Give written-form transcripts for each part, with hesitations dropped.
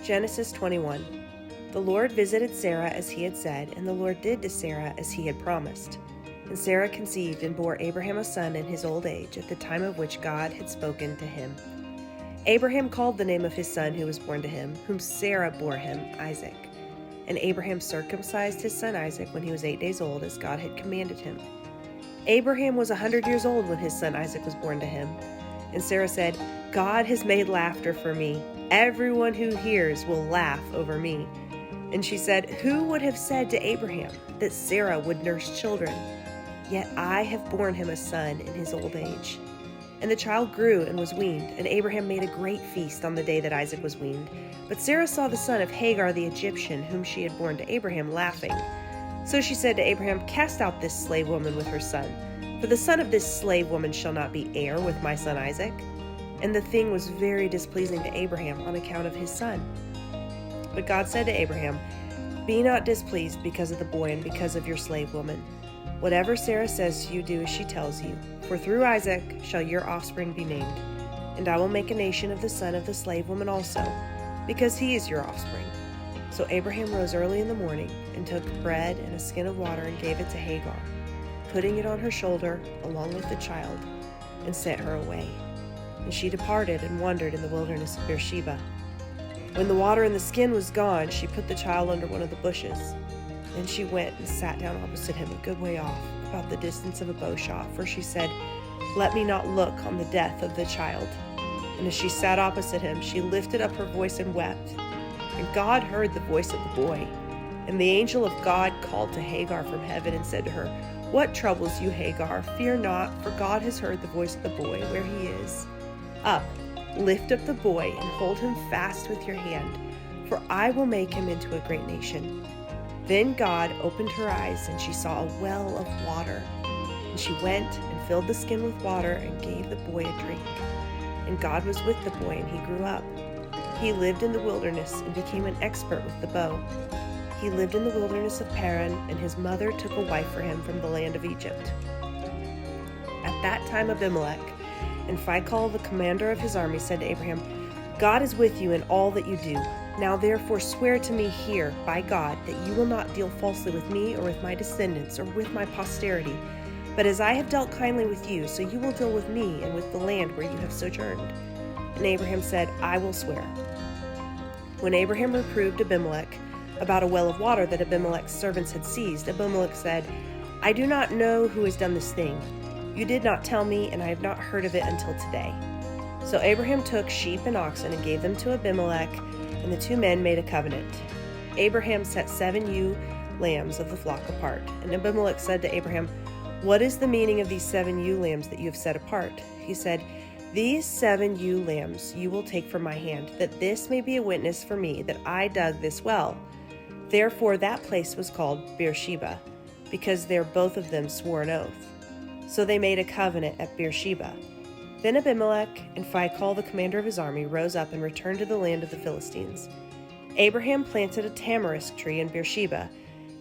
Genesis 21. The Lord visited Sarah as he had said, and the Lord did to Sarah as he had promised. And Sarah conceived and bore Abraham a son in his old age, at the time of which God had spoken to him. Abraham called the name of his son who was born to him, whom Sarah bore him, Isaac. And Abraham circumcised his son Isaac when he was 8 days old, as God had commanded him. Abraham was 100 years old when his son Isaac was born to him. And Sarah said, God has made laughter for me. Everyone who hears will laugh over me. And she said, Who would have said to Abraham that Sarah would nurse children? Yet I have borne him a son in his old age. And the child grew and was weaned, and Abraham made a great feast on the day that Isaac was weaned. But Sarah saw the son of Hagar the Egyptian, whom she had borne to Abraham, laughing. So she said to Abraham, Cast out this slave woman with her son, for the son of this slave woman shall not be heir with my son Isaac. And the thing was very displeasing to Abraham on account of his son. But God said to Abraham, Be not displeased because of the boy and because of your slave woman. Whatever Sarah says to you, do as she tells you. For through Isaac shall your offspring be named. And I will make a nation of the son of the slave woman also, because he is your offspring. So Abraham rose early in the morning and took bread and a skin of water and gave it to Hagar, putting it on her shoulder along with the child, and sent her away. And she departed and wandered in the wilderness of Beersheba. When the water in the skin was gone, she put the child under one of the bushes. Then she went and sat down opposite him a good way off, about the distance of a bow shot, for she said, Let me not look on the death of the child. And as she sat opposite him, she lifted up her voice and wept. And God heard the voice of the boy. And the angel of God called to Hagar from heaven and said to her, What troubles you, Hagar? Fear not, for God has heard the voice of the boy where he is. Up, lift up the boy and hold him fast with your hand, for I will make him into a great nation. Then God opened her eyes, and she saw a well of water. And she went and filled the skin with water and gave the boy a drink. And God was with the boy, and he grew up. He lived in the wilderness and became an expert with the bow. He lived in the wilderness of Paran, and his mother took a wife for him from the land of Egypt. At that time Abimelech and Phicol, the commander of his army, said to Abraham, God is with you in all that you do. Now therefore swear to me here, by God, that you will not deal falsely with me or with my descendants or with my posterity. But as I have dealt kindly with you, so you will deal with me and with the land where you have sojourned. And Abraham said, I will swear. When Abraham reproved Abimelech about a well of water that Abimelech's servants had seized, Abimelech said, I do not know who has done this thing. You did not tell me, and I have not heard of it until today. So Abraham took sheep and oxen and gave them to Abimelech, and the two men made a covenant. Abraham set 7 ewe lambs of the flock apart. And Abimelech said to Abraham, What is the meaning of these 7 ewe lambs that you have set apart? He said, These 7 ewe lambs you will take from my hand, that this may be a witness for me that I dug this well. Therefore that place was called Beersheba, because there both of them swore an oath. So they made a covenant at Beersheba. Then Abimelech and Phicol, the commander of his army, rose up and returned to the land of the Philistines. Abraham planted a tamarisk tree in Beersheba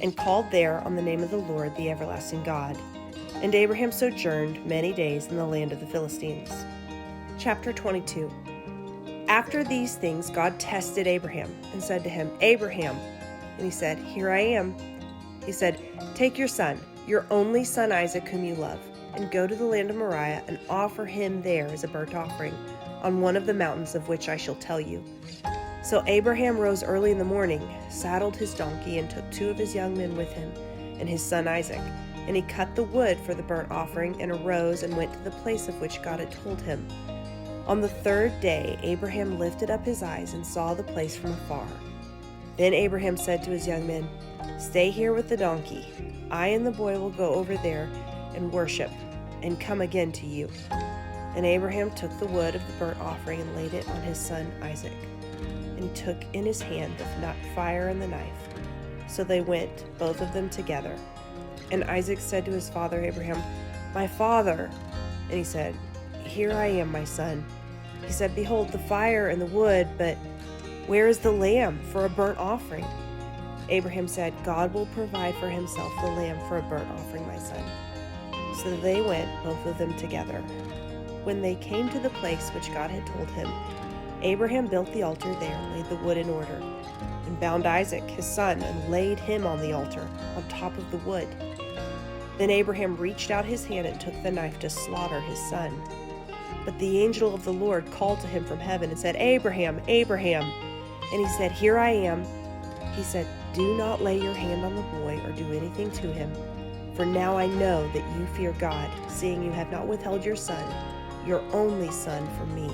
and called there on the name of the Lord, the everlasting God. And Abraham sojourned many days in the land of the Philistines. Chapter 22. After these things God tested Abraham and said to him, Abraham. And he said, Here I am. He said, Take your son, your only son Isaac, whom you love, and go to the land of Moriah and offer him there as a burnt offering on one of the mountains of which I shall tell you. So Abraham rose early in the morning, saddled his donkey, and took 2 of his young men with him, and his son Isaac. And he cut the wood for the burnt offering, and arose and went to the place of which God had told him. On the 3rd day Abraham lifted up his eyes and saw the place from afar. Then Abraham said to his young men, Stay here with the donkey. I and the boy will go over there and worship, and come again to you. And Abraham took the wood of the burnt offering and laid it on his son Isaac. And he took in his hand the fire and the knife. So they went, both of them together. And Isaac said to his father Abraham, My father. And he said, Here I am, my son. He said, Behold, the fire and the wood, but where is the lamb for a burnt offering? Abraham said, God will provide for himself the lamb for a burnt offering, my son. So they went, both of them together. When they came to the place which God had told him, Abraham built the altar there and laid the wood in order, and bound Isaac, his son, and laid him on the altar, on top of the wood. Then Abraham reached out his hand and took the knife to slaughter his son. But the angel of the Lord called to him from heaven and said, "Abraham, Abraham." And he said, "Here I am." He said, "Do not lay your hand on the boy or do anything to him. For now I know that you fear God, seeing you have not withheld your son, your only son, from me."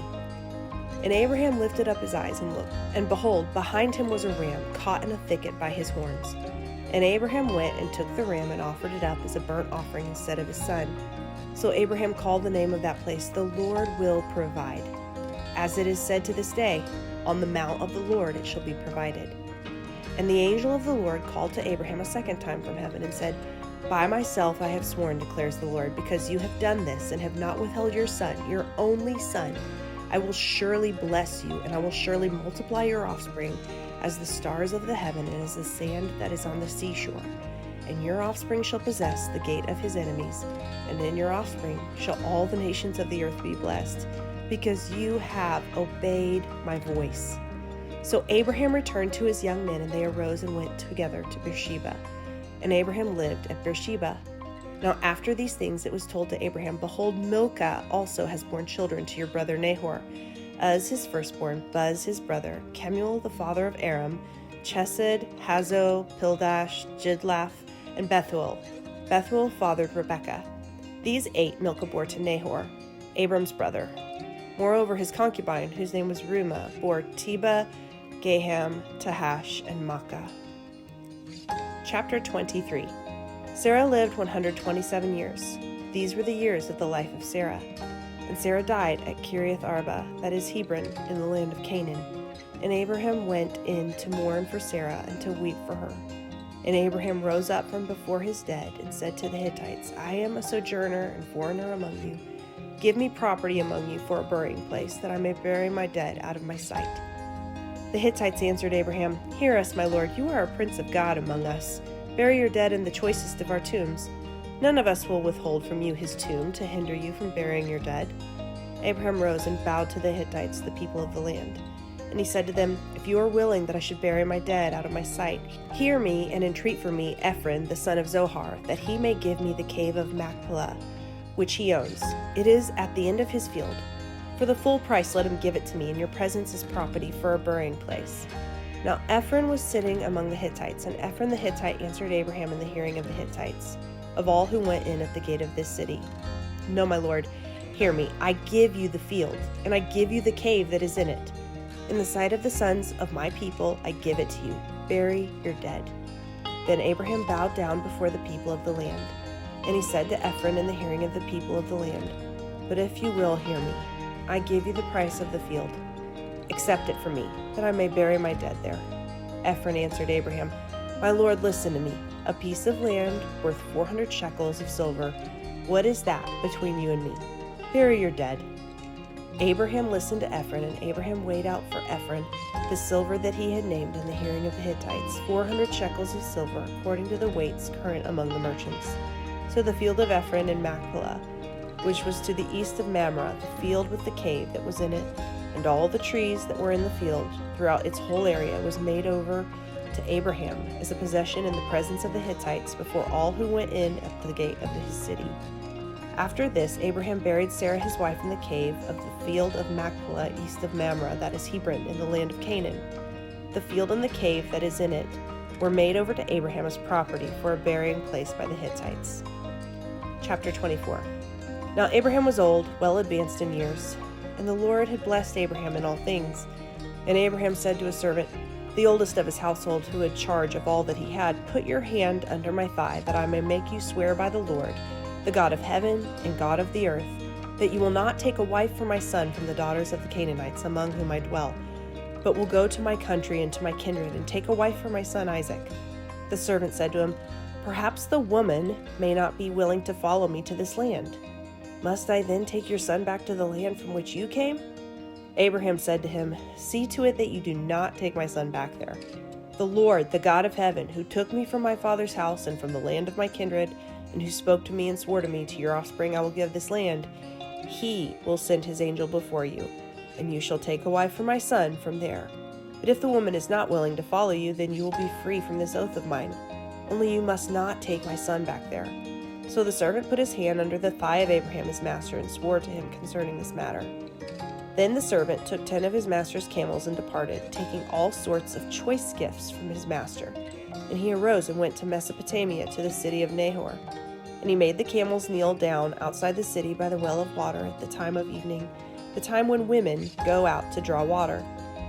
And Abraham lifted up his eyes and looked, and behold, behind him was a ram caught in a thicket by his horns. And Abraham went and took the ram and offered it up as a burnt offering instead of his son. So Abraham called the name of that place, "The Lord will provide." As it is said to this day, "On the mount of the Lord it shall be provided." And the angel of the Lord called to Abraham a second time from heaven and said, "By myself I have sworn, declares the Lord, because you have done this and have not withheld your son, your only son. I will surely bless you, and I will surely multiply your offspring as the stars of the heaven and as the sand that is on the seashore. And your offspring shall possess the gate of his enemies, and in your offspring shall all the nations of the earth be blessed, because you have obeyed my voice." So Abraham returned to his young men, and they arose and went together to Beersheba. And Abraham lived at Beersheba. Now after these things it was told to Abraham, "Behold, Milcah also has borne children to your brother Nahor, Uz his firstborn, Buz his brother, Kemuel the father of Aram, Chesed, Hazo, Pildash, Jidlaph, and Bethuel. Bethuel fathered Rebekah. These 8 Milcah bore to Nahor, Abram's brother. Moreover, his concubine, whose name was Reumah, bore Tebah, Gaham, Tahash, and Maacah. Chapter 23. Sarah lived 127 years. These were the years of the life of Sarah. And Sarah died at Kiriath Arba, that is Hebron, in the land of Canaan. And Abraham went in to mourn for Sarah and to weep for her. And Abraham rose up from before his dead and said to the Hittites, "I am a sojourner and foreigner among you. Give me property among you for a burying place, that I may bury my dead out of my sight." The Hittites answered Abraham, "Hear us, my lord, you are a prince of God among us. Bury your dead in the choicest of our tombs. None of us will withhold from you his tomb to hinder you from burying your dead." Abraham rose and bowed to the Hittites, the people of the land. And he said to them, "If you are willing that I should bury my dead out of my sight, hear me and entreat for me Ephron, the son of Zohar, that he may give me the cave of Machpelah, which he owns. It is at the end of his field. For the full price let him give it to me in your presence as property for a burying place." Now Ephron was sitting among the Hittites, and Ephron the Hittite answered Abraham in the hearing of the Hittites, of all who went in at the gate of this city, "No, my lord, hear me. I give you the field, and I give you the cave that is in it. In the sight of the sons of my people I give it to you. Bury your dead." Then Abraham bowed down before the people of the land. And he said to Ephron in the hearing of the people of the land, "But if you will hear me, I give you the price of the field. Accept it from me, that I may bury my dead there." Ephron answered Abraham, "My lord, listen to me. A piece of land worth 400 shekels of silver. What is that between you and me? Bury your dead." Abraham listened to Ephron, and Abraham weighed out for Ephron the silver that he had named in the hearing of the Hittites, 400 shekels of silver, according to the weights current among the merchants. So the field of Ephron in Machpelah, which was to the east of Mamre, the field with the cave that was in it, and all the trees that were in the field throughout its whole area, was made over to Abraham as a possession in the presence of the Hittites before all who went in at the gate of his city. After this, Abraham buried Sarah his wife in the cave of the field of Machpelah east of Mamre, that is Hebron, in the land of Canaan. The field and the cave that is in it were made over to Abraham as property for a burying place by the Hittites. Chapter 24. Now Abraham was old, well advanced in years, and the Lord had blessed Abraham in all things. And Abraham said to his servant, the oldest of his household, who had charge of all that he had, "Put your hand under my thigh, that I may make you swear by the Lord, the God of heaven and God of the earth, that you will not take a wife for my son from the daughters of the Canaanites among whom I dwell, but will go to my country and to my kindred, and take a wife for my son Isaac." The servant said to him, "Perhaps the woman may not be willing to follow me to this land. Must I then take your son back to the land from which you came?" Abraham said to him, "See to it that you do not take my son back there. The Lord, the God of heaven, who took me from my father's house and from the land of my kindred, and who spoke to me and swore to me, to your offspring I will give this land, he will send his angel before you, and you shall take a wife for my son from there. But if the woman is not willing to follow you, then you will be free from this oath of mine. Only you must not take my son back there." So the servant put his hand under the thigh of Abraham his master and swore to him concerning this matter. Then the servant took 10 of his master's camels and departed, taking all sorts of choice gifts from his master. And he arose and went to Mesopotamia, to the city of Nahor. And he made the camels kneel down outside the city by the well of water at the time of evening, the time when women go out to draw water.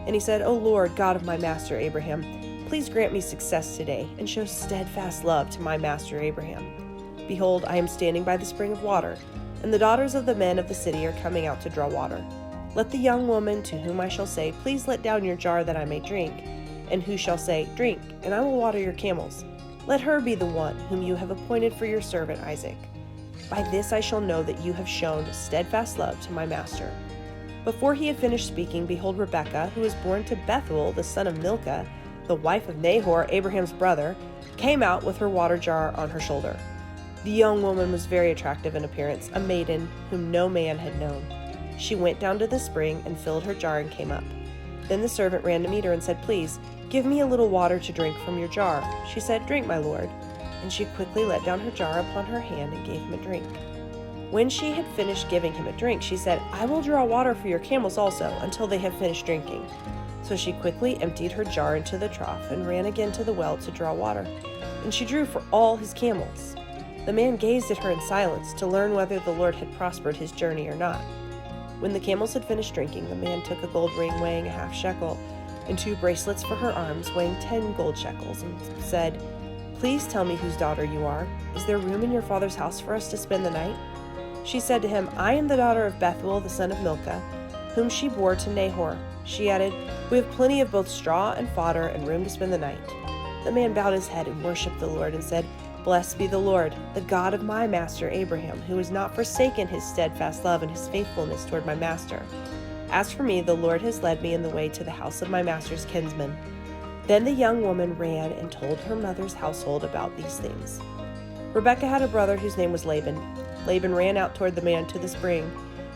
And he said, "O Lord, God of my master Abraham, please grant me success today, and show steadfast love to my master Abraham. Behold, I am standing by the spring of water, and the daughters of the men of the city are coming out to draw water. Let the young woman to whom I shall say, 'Please let down your jar that I may drink,' and who shall say, 'Drink, and I will water your camels,' let her be the one whom you have appointed for your servant Isaac. By this I shall know that you have shown steadfast love to my master." Before he had finished speaking, behold, Rebekah, who was born to Bethuel, the son of Milcah, the wife of Nahor, Abraham's brother, came out with her water jar on her shoulder. The young woman was very attractive in appearance, a maiden whom no man had known. She went down to the spring and filled her jar and came up. Then the servant ran to meet her and said, "Please, give me a little water to drink from your jar." She said, "Drink, my lord." And she quickly let down her jar upon her hand and gave him a drink. When she had finished giving him a drink, she said, "I will draw water for your camels also, until they have finished drinking." So she quickly emptied her jar into the trough and ran again to the well to draw water. And she drew for all his camels. The man gazed at her in silence to learn whether the Lord had prospered his journey or not. When the camels had finished drinking, the man took a gold ring weighing a half shekel and 2 bracelets for her arms weighing 10 gold shekels and said, "Please tell me whose daughter you are. Is there room in your father's house for us to spend the night?" She said to him, "I am the daughter of Bethuel, the son of Milcah, whom she bore to Nahor." She added, "We have plenty of both straw and fodder and room to spend the night." The man bowed his head and worshipped the Lord and said, "Blessed be the Lord, the God of my master Abraham, who has not forsaken his steadfast love and his faithfulness toward my master. As for me, the Lord has led me in the way to the house of my master's kinsman." Then the young woman ran and told her mother's household about these things. Rebekah had a brother whose name was Laban. Laban ran out toward the man to the spring.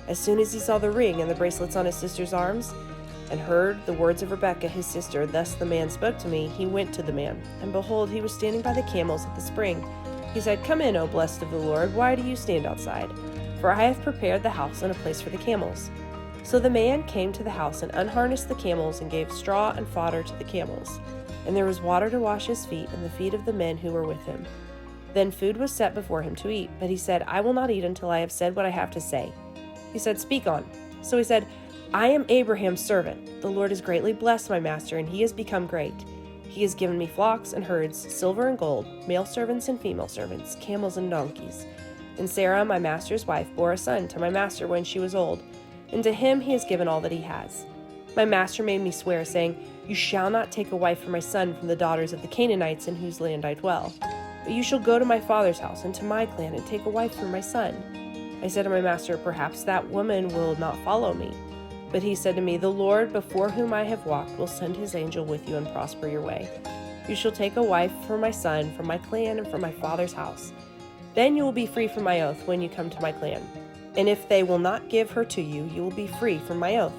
As soon as he saw the ring and the bracelets on his sister's arms, and heard the words of Rebekah his sister, "Thus the man spoke to me," he went to the man. And behold, he was standing by the camels at the spring. He said, "Come in, O blessed of the Lord, why do you stand outside? For I have prepared the house and a place for the camels." So the man came to the house and unharnessed the camels and gave straw and fodder to the camels. And there was water to wash his feet and the feet of the men who were with him. Then food was set before him to eat, but he said, "I will not eat until I have said what I have to say." He said, "Speak on." So he said, "I am Abraham's servant. The Lord has greatly blessed my master, and he has become great. He has given me flocks and herds, silver and gold, male servants and female servants, camels and donkeys. And Sarah, my master's wife, bore a son to my master when she was old, and to him he has given all that he has. My master made me swear, saying, 'You shall not take a wife for my son from the daughters of the Canaanites in whose land I dwell. But you shall go to my father's house and to my clan and take a wife for my son.' I said to my master, 'Perhaps that woman will not follow me.' But he said to me, 'The Lord, before whom I have walked, will send his angel with you and prosper your way. You shall take a wife for my son, from my clan, and from my father's house. Then you will be free from my oath when you come to my clan. And if they will not give her to you, you will be free from my oath.'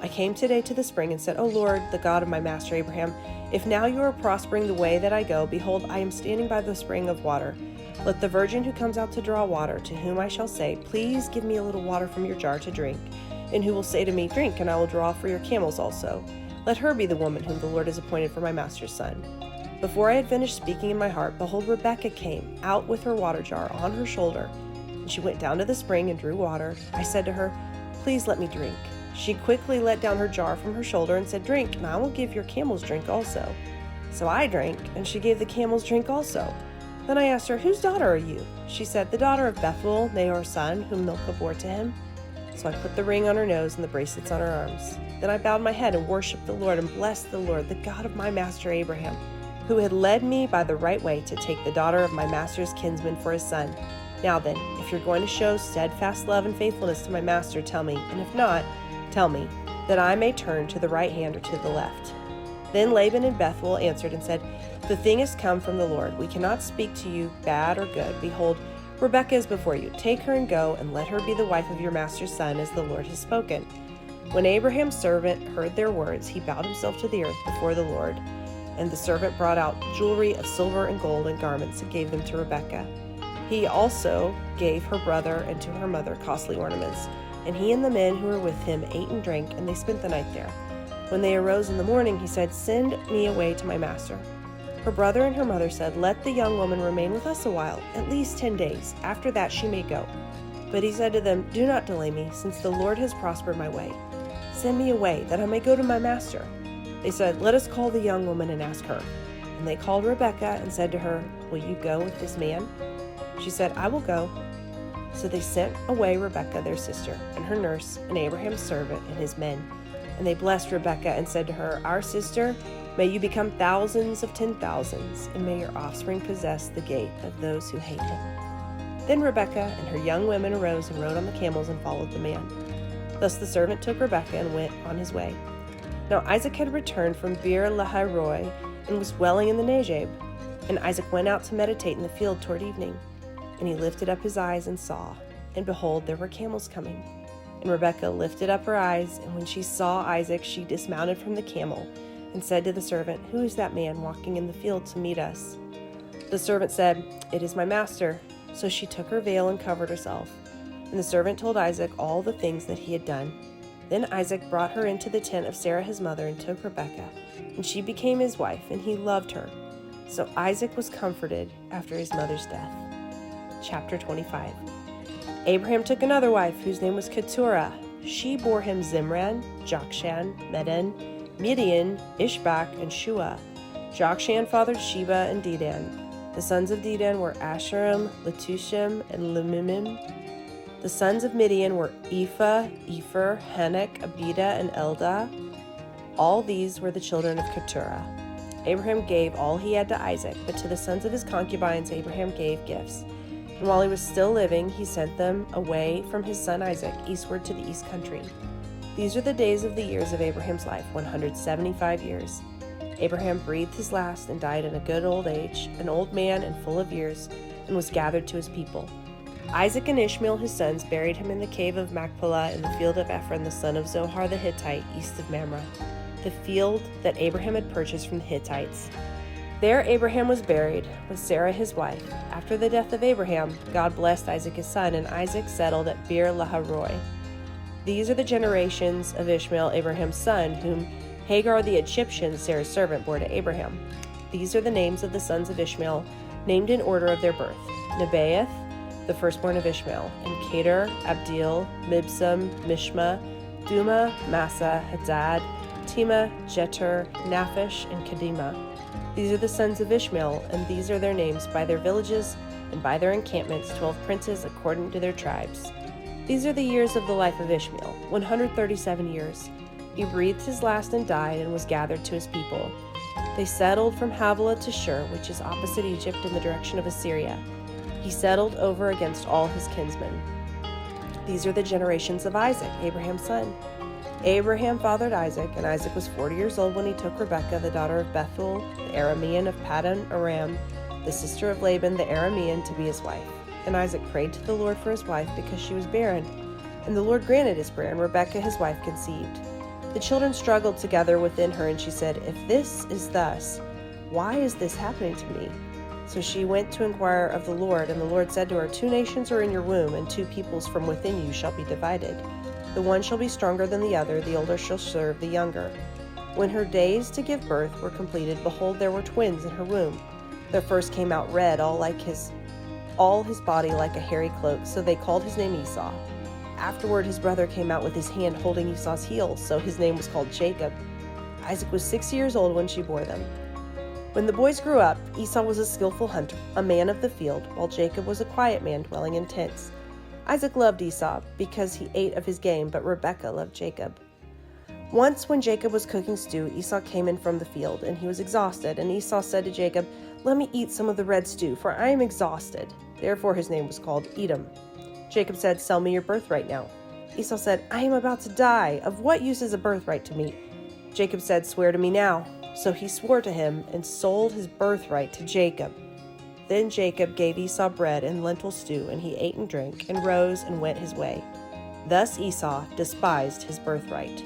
I came today to the spring and said, 'O Lord, the God of my master Abraham, if now you are prospering the way that I go, behold, I am standing by the spring of water. Let the virgin who comes out to draw water, to whom I shall say, "Please give me a little water from your jar to drink," and who will say to me, "Drink, and I will draw for your camels also," let her be the woman whom the Lord has appointed for my master's son." Before I had finished speaking in my heart, behold, Rebekah came out with her water jar on her shoulder. And she went down to the spring and drew water. I said to her, "Please let me drink." She quickly let down her jar from her shoulder and said, "Drink, and I will give your camels drink also." So I drank, and she gave the camels drink also. Then I asked her, "Whose daughter are you?" She said, "The daughter of Bethuel, Nahor's son, whom Milcah bore to him." So I put the ring on her nose and the bracelets on her arms. Then I bowed my head and worshipped the Lord and blessed the Lord, the God of my master Abraham, who had led me by the right way to take the daughter of my master's kinsman for his son. Now then, if you're going to show steadfast love and faithfulness to my master, tell me, and if not, tell me, that I may turn to the right hand or to the left." Then Laban and Bethuel answered and said, "The thing has come from the Lord. We cannot speak to you bad or good. Behold, Rebekah is before you. Take her and go, and let her be the wife of your master's son, as the Lord has spoken." When Abraham's servant heard their words, he bowed himself to the earth before the Lord. And the servant brought out jewelry of silver and gold and garments and gave them to Rebekah. He also gave her brother and to her mother costly ornaments. And he and the men who were with him ate and drank, and they spent the night there. When they arose in the morning, he said, "Send me away to my master." Her brother and her mother said, "Let the young woman remain with us a while, at least 10 days. After that she may go." But he said to them, "Do not delay me, since the Lord has prospered my way. Send me away, that I may go to my master." They said, "Let us call the young woman and ask her." And they called Rebekah and said to her, "Will you go with this man?" She said, "I will go." So they sent away Rebekah their sister, and her nurse, and Abraham's servant, and his men. And they blessed Rebekah and said to her, "Our sister, may you become thousands of 10,000s, and may your offspring possess the gate of those who hate him." Then Rebekah and her young women arose and rode on the camels and followed the man. Thus the servant took Rebekah and went on his way. Now Isaac had returned from Beer-lahai-roi and was dwelling in the Negev. And Isaac went out to meditate in the field toward evening. And he lifted up his eyes and saw, and behold, there were camels coming. And Rebekah lifted up her eyes, and when she saw Isaac, she dismounted from the camel, and said to the servant, "Who is that man walking in the field to meet us?" The servant said, "It is my master." So she took her veil and covered herself. And the servant told Isaac all the things that he had done. Then Isaac brought her into the tent of Sarah his mother, and took Rebekah, and she became his wife, and he loved her. So Isaac was comforted after his mother's death. Chapter 25. Abraham took another wife, whose name was Keturah. She bore him Zimran, Jokshan, Medan, Midian, Ishbak, and Shua. Jokshan fathered Sheba and Dedan. The sons of Dedan were Asherim, Letushim, and Lemimim. The sons of Midian were Ephah, Epher, Hanok, Abida, and Eldah. All these were the children of Keturah. Abraham gave all he had to Isaac, but to the sons of his concubines Abraham gave gifts. And while he was still living, he sent them away from his son Isaac, eastward to the east country. These are the days of the years of Abraham's life, 175 years. Abraham breathed his last and died in a good old age, an old man and full of years, and was gathered to his people. Isaac and Ishmael his sons buried him in the cave of Machpelah in the field of Ephron the son of Zohar the Hittite, east of Mamre, the field that Abraham had purchased from the Hittites. There Abraham was buried, with Sarah his wife. After the death of Abraham, God blessed Isaac his son, and Isaac settled at Beer-lahai-roi. These are the generations of Ishmael, Abraham's son, whom Hagar the Egyptian, Sarah's servant, bore to Abraham. These are the names of the sons of Ishmael, named in order of their birth: Nebaioth, the firstborn of Ishmael, and Kedar, Abdil, Mibsam, Mishma, Duma, Massa, Hadad, Tema, Jeter, Naphish, and Kedemah. These are the sons of Ishmael, and these are their names by their villages and by their encampments, 12 princes according to their tribes. These are the years of the life of Ishmael, 137 years. He breathed his last and died, and was gathered to his people. They settled from Havilah to Shur, which is opposite Egypt in the direction of Assyria. He settled over against all his kinsmen. These are the generations of Isaac, Abraham's son. Abraham fathered Isaac, and Isaac was 40 years old when he took Rebekah, the daughter of Bethuel, the Aramean of Paddan Aram, the sister of Laban, the Aramean, to be his wife. And Isaac prayed to the Lord for his wife, because she was barren. And the Lord granted his prayer, and Rebekah his wife conceived. The children struggled together within her, and she said, "If this is thus, why is this happening to me?" So she went to inquire of the Lord, and the Lord said to her, "2 nations are in your womb, and 2 peoples from within you shall be divided. The one shall be stronger than the other, the older shall serve the younger." When her days to give birth were completed, behold, there were twins in her womb. Their first came out red, all his body like a hairy cloak, so they called his name Esau. Afterward his brother came out with his hand holding Esau's heel, so his name was called Jacob. Isaac was 6 years old when she bore them. When the boys grew up, Esau was a skillful hunter, a man of the field, while Jacob was a quiet man dwelling in tents. Isaac loved Esau because he ate of his game, but Rebekah loved Jacob. Once when Jacob was cooking stew, Esau came in from the field, and he was exhausted, and Esau said to Jacob, "Let me eat some of the red stew, for I am exhausted." Therefore his name was called Edom. Jacob said, "Sell me your birthright now." Esau said, "I am about to die. Of what use is a birthright to me?" Jacob said, "Swear to me now." So he swore to him and sold his birthright to Jacob. Then Jacob gave Esau bread and lentil stew, and he ate and drank, and rose and went his way. Thus Esau despised his birthright.